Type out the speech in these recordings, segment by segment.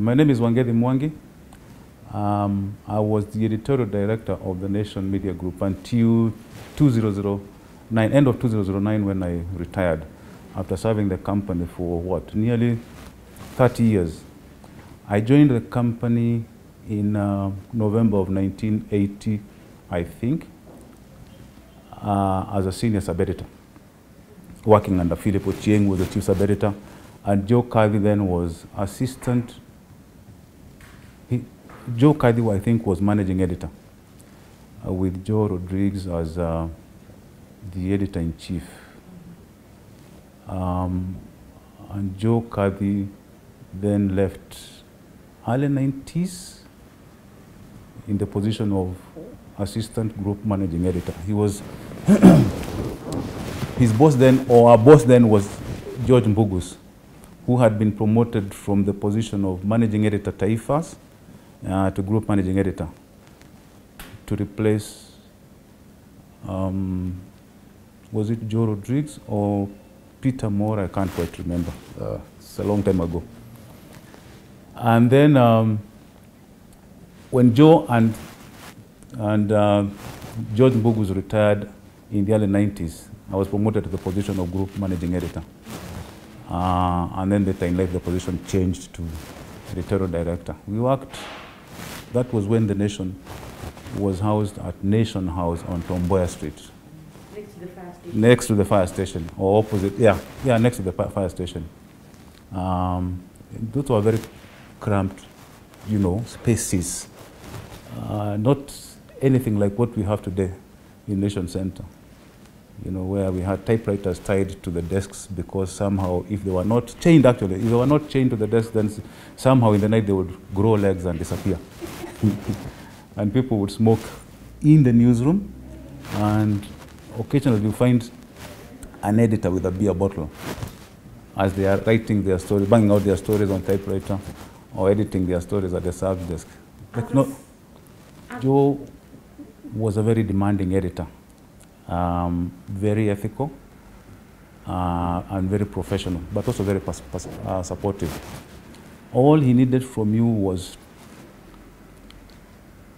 My name is Wangethi Mwangi. I was the editorial director of the Nation Media Group until 2009, end of 2009 when I retired after serving the company for what, nearly 30 years. I joined the company in November of 1980, I think, as a senior sub-editor, working under Philip Ochieng, was the chief sub-editor, and Joe Kadhi then was assistant. Joe Kadhi, I think, was managing editor, with Joe Rodriguez as the editor-in-chief. And Joe Kadhi then left early 90s in the position of assistant group managing editor. He was, his boss then, or our boss then, was George Mbugus, who had been promoted from the position of managing editor Taifas to group managing editor to replace, was it Joe Rodriguez or Peter Moore? I can't quite remember. It's a long time ago. And then when Joe and George Mbugus retired in the early 90s, I was promoted to the position of group managing editor. And then the time left, the position changed to editorial director. We worked, that was when the Nation was housed at Nation House on Tomboya Street. Next to the fire station. Next to the fire station, or opposite, yeah, next to the fire station. Those were very cramped, you know, spaces. Not anything like what we have today in Nation Center, you know, where we had typewriters tied to the desks because somehow, if they were not chained, actually, if they were not chained to the desk, then somehow in the night they would grow legs and disappear. And people would smoke in the newsroom, and occasionally you find an editor with a beer bottle as they are writing their story, banging out their stories on typewriter, or editing their stories at the service desk. Like, no, Joe was a very demanding editor, very ethical and very professional, but also very supportive. All he needed from you was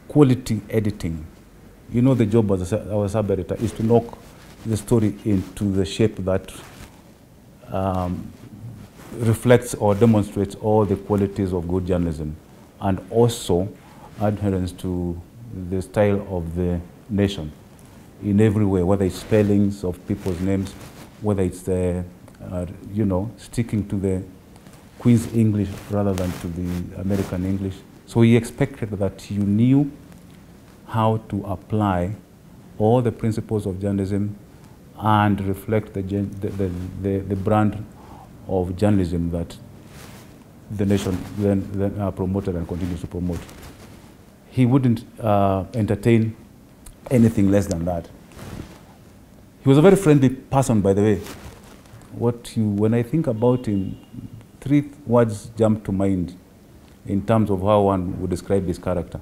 quality editing. You know, the job as a sub-editor is to knock the story into the shape that reflects or demonstrates all the qualities of good journalism, and also adherence to the style of the Nation in every way, whether it's spellings of people's names, whether it's the, you know, sticking to the Queen's English rather than to the American English. So he expected that you knew how to apply all the principles of journalism and reflect the brand of journalism that the Nation then promoted and continues to promote. He wouldn't entertain anything less than that. He was a very friendly person, by the way. When I think about him, 3 words jump to mind in terms of how one would describe his character.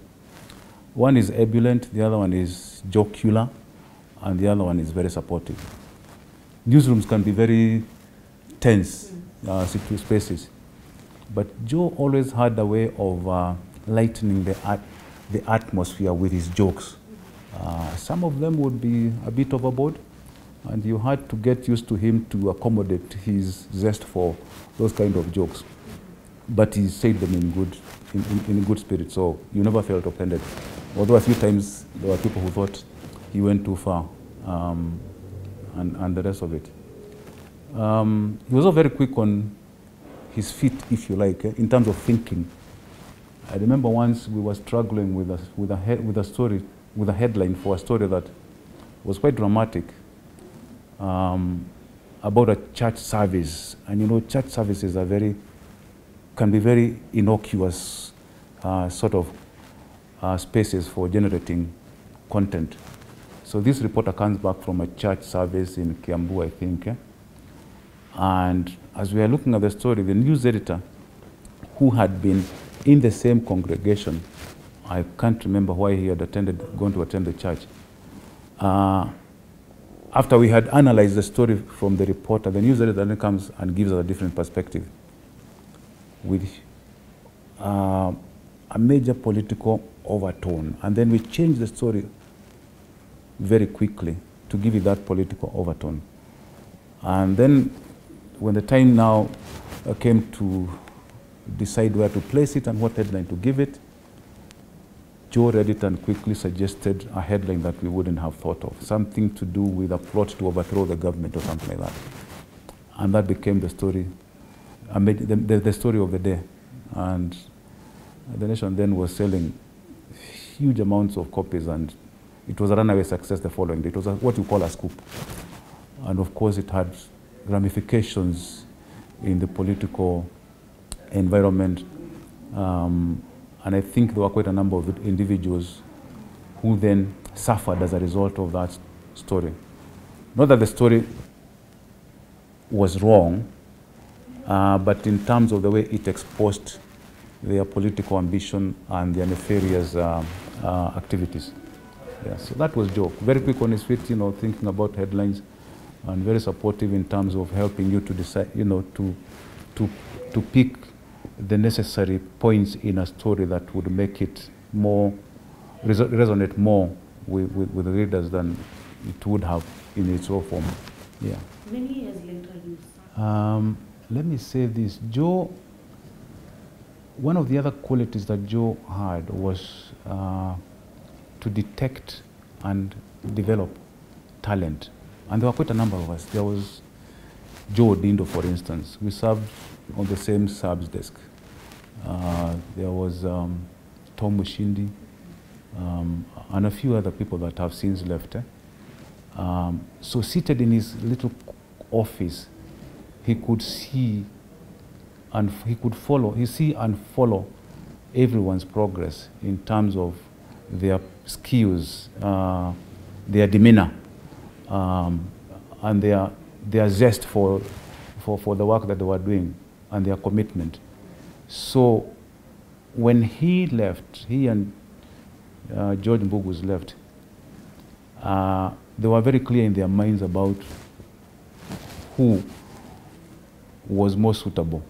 One is ebullient, the other one is jocular, and the other one is very supportive. Newsrooms can be very tense spaces, but Joe always had a way of lightening the atmosphere with his jokes. Some of them would be a bit overboard, and you had to get used to him to accommodate his zest for those kind of jokes. But he said them in good spirit, so you never felt offended. Although a few times there were people who thought he went too far, and the rest of it. He was also very quick on his feet, if you like, in terms of thinking. I remember once we were struggling with a headline for a story that was quite dramatic, about a church service. And you know, church services can be very innocuous sort of spaces for generating content. So this reporter comes back from a church service in Kiambu, I think. And as we are looking at the story, the news editor, who had been in the same congregation, I can't remember why he had gone to attend the church. After we had analyzed the story from the reporter, the news editor then comes and gives us a different perspective with a major political overtone. And then we changed the story very quickly to give it that political overtone. And then when the time now came to decide where to place it and what headline to give it, Joe read it and quickly suggested a headline that we wouldn't have thought of, something to do with a plot to overthrow the government or something like that. And that became the story, the story of the day. And the Nation then was selling huge amounts of copies, and it was a runaway success the following day. It was what you call a scoop. And of course it had ramifications in the political environment. And I think there were quite a number of individuals who then suffered as a result of that story. Not that the story was wrong, but in terms of the way it exposed their political ambition and their nefarious activities. Yeah, so that was Joe. Very quick on his feet, thinking about headlines, and very supportive in terms of helping you to decide, to pick the necessary points in a story that would make it more, resonate more with the readers than it would have in its raw form. Yeah. Many years later, you let me say this. Joe, one of the other qualities that Joe had was to detect and develop talent. And there were quite a number of us. There was Joe Dindo, for instance. We served on the same subs desk. There was Tom Mushindi, and a few other people that have since left. So seated in his little office, he could see and he could follow, follow everyone's progress in terms of their skills, their demeanor, and their zest for the work that they were doing and their commitment. So when he left, he and George Mbugu's left, they were very clear in their minds about who was more suitable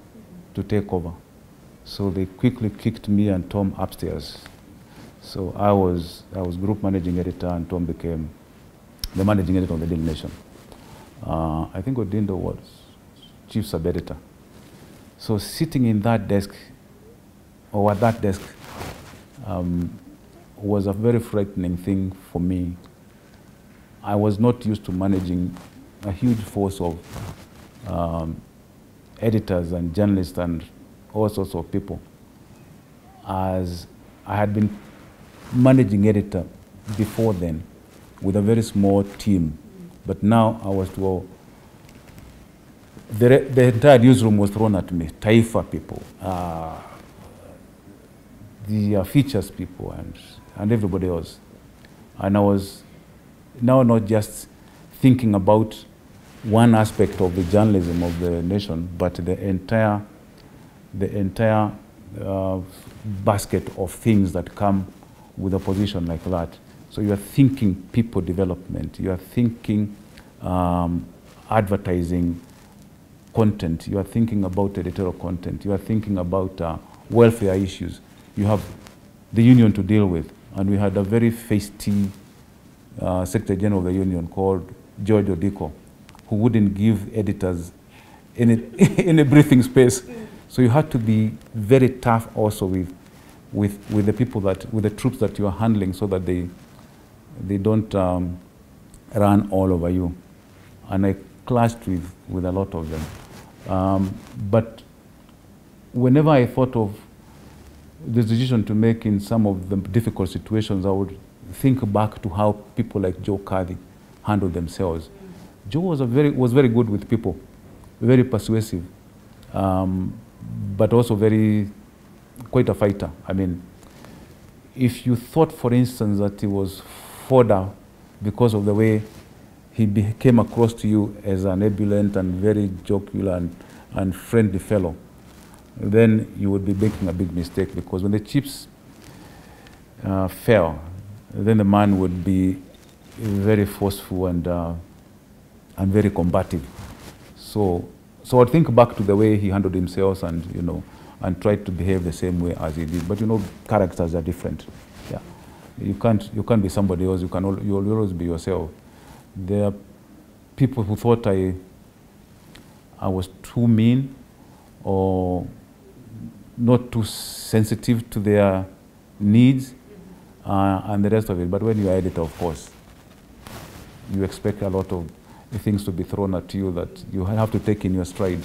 to take over. So they quickly kicked me and Tom upstairs. So I was group managing editor, and Tom became the managing editor of the Daily Nation. I think Odindo was chief sub-editor. So sitting in that desk, or at that desk, was a very frightening thing for me. I was not used to managing a huge force of editors and journalists and all sorts of people, as I had been managing editor before then with a very small team. But now I was to, the entire newsroom was thrown at me. Taifa people, the features people, and everybody else. And I was now not just thinking about one aspect of the journalism of the nation, but the entire basket of things that come with a position like that. So you are thinking people development, you are thinking advertising content, you are thinking about editorial content, you are thinking about welfare issues. You have the union to deal with, and we had a very feisty Secretary General of the union called George Odiko, who wouldn't give editors any breathing space. So you had to be very tough also with the people with the troops that you are handling, so that they don't run all over you. And I clashed with a lot of them. But whenever I thought of this decision to make in some of the difficult situations, I would think back to how people like Joe Kadhi handled themselves. Joe was very good with people, very persuasive, but also quite a fighter. I mean, if you thought, for instance, that he was fodder because of the way he came across to you as an ebullient and very jocular and friendly fellow, then you would be making a big mistake, because when the chips fell, then the man would be very forceful and very combative. So I'd think back to the way he handled himself, and and tried to behave the same way as he did. But you know, characters are different. Yeah, you can't be somebody else. You'll always be yourself. There are people who thought I was too mean or not too sensitive to their needs and the rest of it. But when you're editor, of course, you expect a lot of things to be thrown at you that you have to take in your stride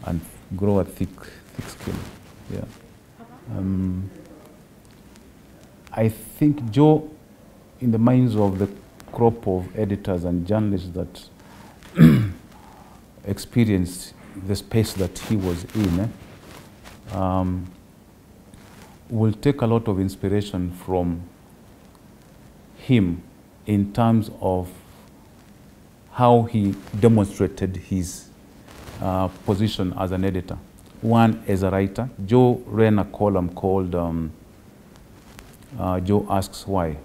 and grow a thick skin. Yeah. I think Joe, in the minds of the crop of editors and journalists that experienced the space that he was in, will take a lot of inspiration from him in terms of how he demonstrated his position as an editor. One, as a writer. Joe ran a column called Joe Asks Why,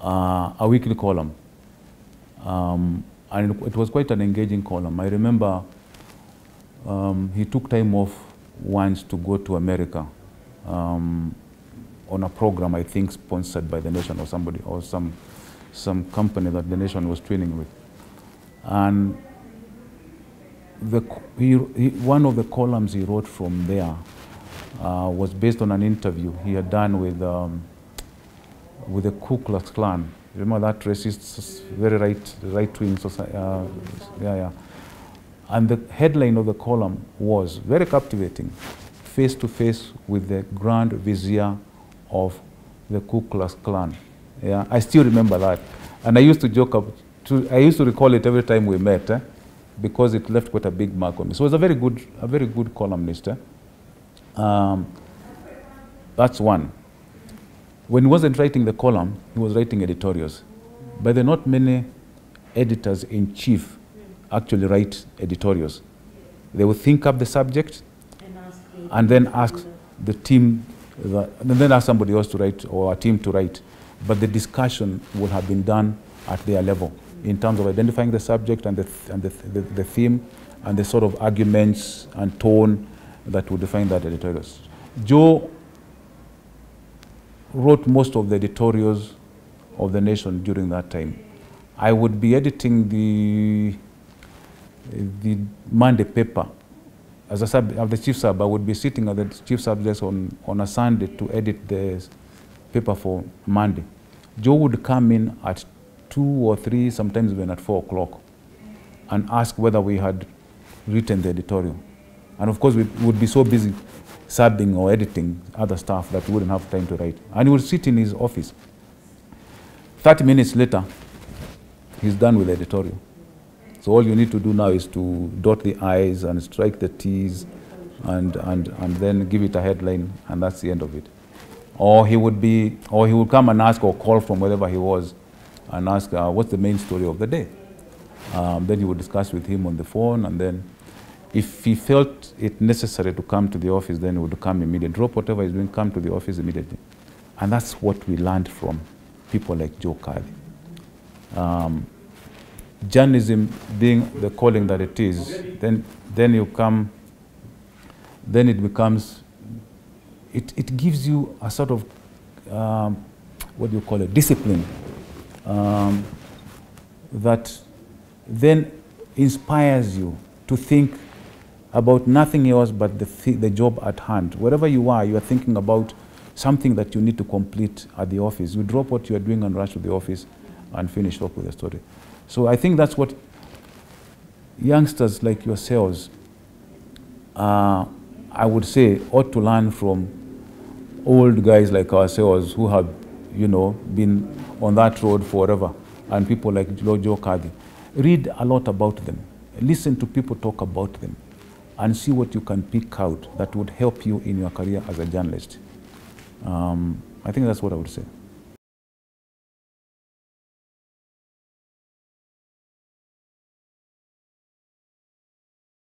a weekly column. And it was quite an engaging column. I remember he took time off once to go to America on a program, I think, sponsored by the Nation or somebody, or some company that the Nation was training with. And one of the columns he wrote from there was based on an interview he had done with the Ku Klux Klan. Remember that racist, very right-wing society? Yeah. And the headline of the column was very captivating: face to face with the Grand Vizier of the Ku Klux Klan. Yeah, I still remember that, and I used to joke I used to recall it every time we met, because it left quite a big mark on me. So it was a very good columnist. That's one. When he wasn't writing the column, he was writing editorials. But there are not many editors-in-chief actually write editorials. They will think up the subject and then ask the team, and then ask somebody else to write or a team to write. But the discussion would have been done at their level in terms of identifying the subject and the theme and the sort of arguments and tone that would define that editorials. Joe wrote most of the editorials of the Nation during that time. I would be editing the Monday paper. As the chief sub, I would be sitting at the chief sub desk on a Sunday to edit the paper for Monday. Joe would come in at 2 or 3, sometimes even at 4 o'clock, and ask whether we had written the editorial. And of course, we would be so busy subbing or editing other stuff that we wouldn't have time to write. And he would sit in his office. 30 minutes later, he's done with the editorial. So all you need to do now is to dot the I's and strike the T's and then give it a headline, and that's the end of it. Or he would come and ask or call from wherever he was and ask, what's the main story of the day? Then he would discuss with him on the phone, and then if he felt it necessary to come to the office, then he would come immediately. Drop whatever he's doing, come to the office immediately. And that's what we learned from people like Joe Kadhi. Journalism being the calling that it is, then it becomes, it gives you a sort of, what do you call it, discipline, that then inspires you to think about nothing else but the job at hand. Wherever you are thinking about something that you need to complete at the office. You drop what you are doing and rush to the office and finish up with the story. So I think that's what youngsters like yourselves, I would say, ought to learn from old guys like ourselves who have, been on that road forever, and people like Joe Kadhi. Read a lot about them. Listen to people talk about them, and see what you can pick out that would help you in your career as a journalist. I think that's what I would say.